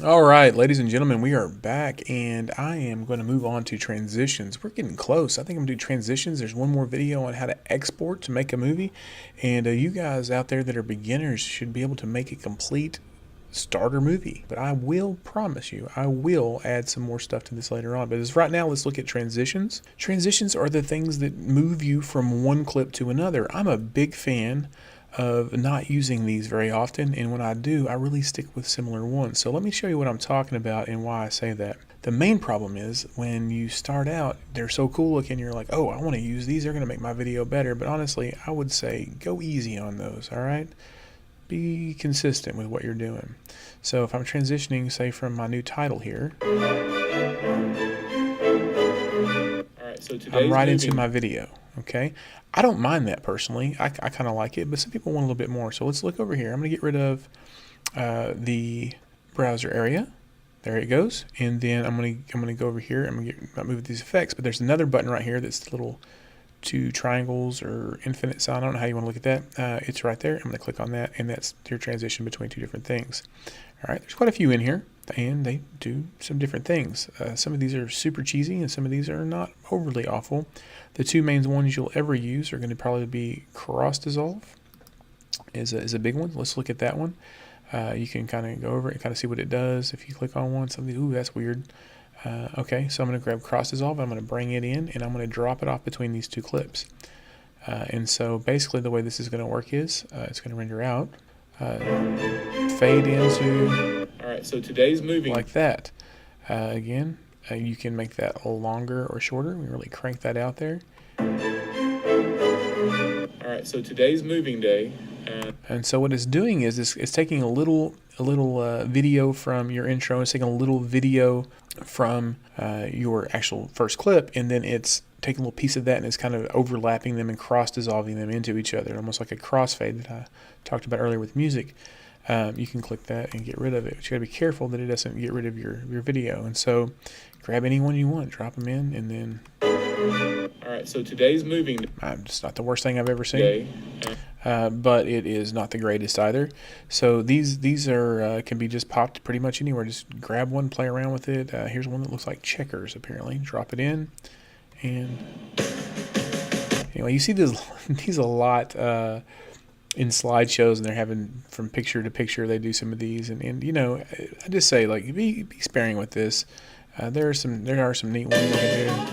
All right, ladies and gentlemen, we are back, and I am going to move on to transitions. We're getting close. I think I'm going to do transitions. There's one more video on how to export to make a movie, and you guys out there that are beginners should be able to make a complete starter movie. But I will promise you, I will add some more stuff to this later on. But as right now, let's look at transitions. Transitions are the things that move you from one clip to another. I'm a big fan of not using these very often, and when I do, I really stick with similar ones. So let me show you what I'm talking about and why I say that. The main problem is when you start out, they're so cool looking, you're like, oh, I want to use these, they're going to make my video better. But honestly, I would say go easy on those, all right? Be consistent with what you're doing. So if I'm transitioning, say, from my new title here, so I'm right into my video, okay? I don't mind that personally. I kind of like it, but some people want a little bit more. So let's look over here. I'm going to get rid of the browser area. There it goes. And then I'm going to go over here. I'm going to move these effects, but there's another button right here that's little two triangles or infinite sign. I don't know how you want to look at that. It's right there. I'm going to click on that, and that's your transition between two different things. All right, there's quite a few in here, and they do some different things. Some of these are super cheesy, and some of these are not overly awful. The two main ones you'll ever use are going to probably be cross dissolve is a big one. Let's look at that one. You can kind of go over it and kind of see what it does. If you click on one, something, ooh, that's weird. Okay, so I'm going to grab cross dissolve. I'm going to bring it in, and I'm going to drop it off between these two clips. And so basically the way this is going to work is it's going to render out, fade into, all right, so today's moving like that. Again, you can make that longer or shorter. We really crank that out there. All right, so today's moving day. And so what it's doing is it's taking a little video from your intro, it's taking a little video from your actual first clip, and then it's taking a little piece of that and it's kind of overlapping them and cross dissolving them into each other, almost like a crossfade that I talked about earlier with music. You can click that and get rid of it, but you got to be careful that it doesn't get rid of your video. And so grab any one you want, drop them in, and then all right, so today's moving it's not the worst thing I've ever seen, but it is not the greatest either. So these are can be just popped pretty much anywhere. Just grab one, play around with it. Here's one that looks like checkers, apparently. Drop it in, and anyway, you see these a lot in slideshows, and they're having from picture to picture. They do some of these, and you know, I just say, like, be sparing with this. There are some neat ones you can do.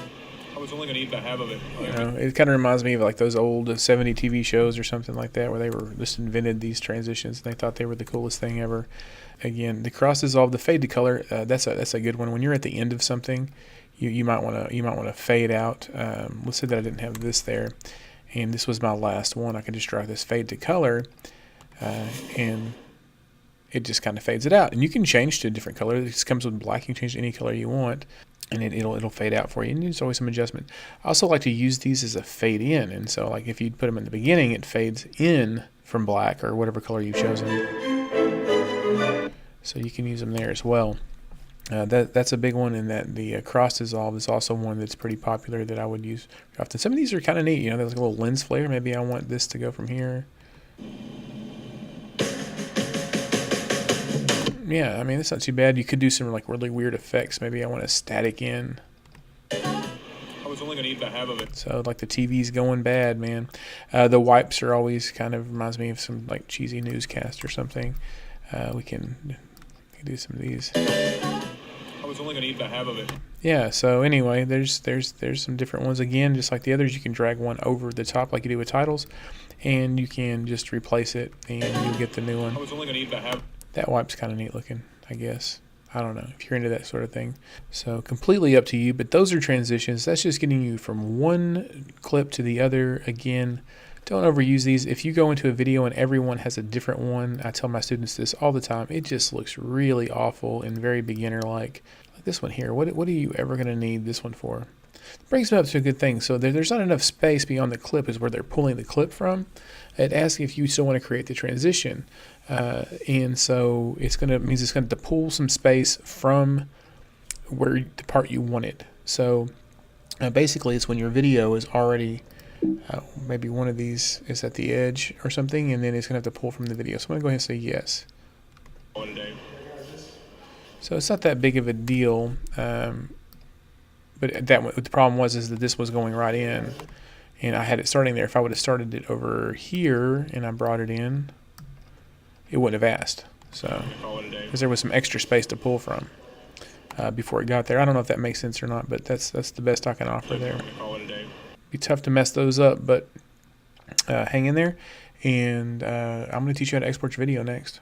I was only going to eat the half of it. You know, it kind of reminds me of like those old 70 TV shows or something like that, where they were just invented these transitions and they thought they were the coolest thing ever. Again, the cross dissolve, the fade to color, that's a good one. When you're at the end of something, you might want to fade out. Let's say that I didn't have this there, and this was my last one. I can just draw this fade to color, and it just kind of fades it out. And you can change to a different color. This comes with black. You can change to any color you want, and it'll fade out for you. And there's always some adjustment. I also like to use these as a fade in. And so, like, if you put them in the beginning, it fades in from black or whatever color you've chosen. So you can use them there as well. That's a big one, and that the cross dissolve is also one that's pretty popular that I would use often. Some of these are kind of neat. You know, there's like a little lens flare. Maybe I want this to go from here. Yeah, I mean, it's not too bad. You could do some like really weird effects. Maybe I want a static in. I was only going to eat the half of it. So like the TV's going bad, man. The wipes are always kind of reminds me of some like cheesy newscast or something. We can do some of these. I was only going to eat the half of it. Yeah, so anyway, there's some different ones. Again, just like the others, you can drag one over the top like you do with titles, and you can just replace it and you'll get the new one. I was only going to eat the half. That wipe's kind of neat looking, I guess. I don't know if you're into that sort of thing. So completely up to you, but those are transitions. That's just getting you from one clip to the other. Again, don't overuse these. If you go into a video and everyone has a different one, I tell my students this all the time, it just looks really awful and very beginner-like. Like this one here, what are you ever going to need this one for? It brings me up to a good thing. So there's not enough space beyond the clip is where they're pulling the clip from. It asks if you still want to create the transition. And so means it's going to pull some space from where the part you wanted. So Basically, it's when your video is already, maybe one of these is at the edge or something, and then it's going to have to pull from the video. So I'm going to go ahead and say yes. Today. So it's not that big of a deal, but the problem is that this was going right in, and I had it starting there. If I would have started it over here and I brought it in, it wouldn't have asked. So Call it a day. because there was some extra space to pull from before it got there. I don't know if that makes sense or not, but that's the best I can offer there. Call it a day. Be tough to mess those up, but hang in there. And I'm going to teach you how to export your video next.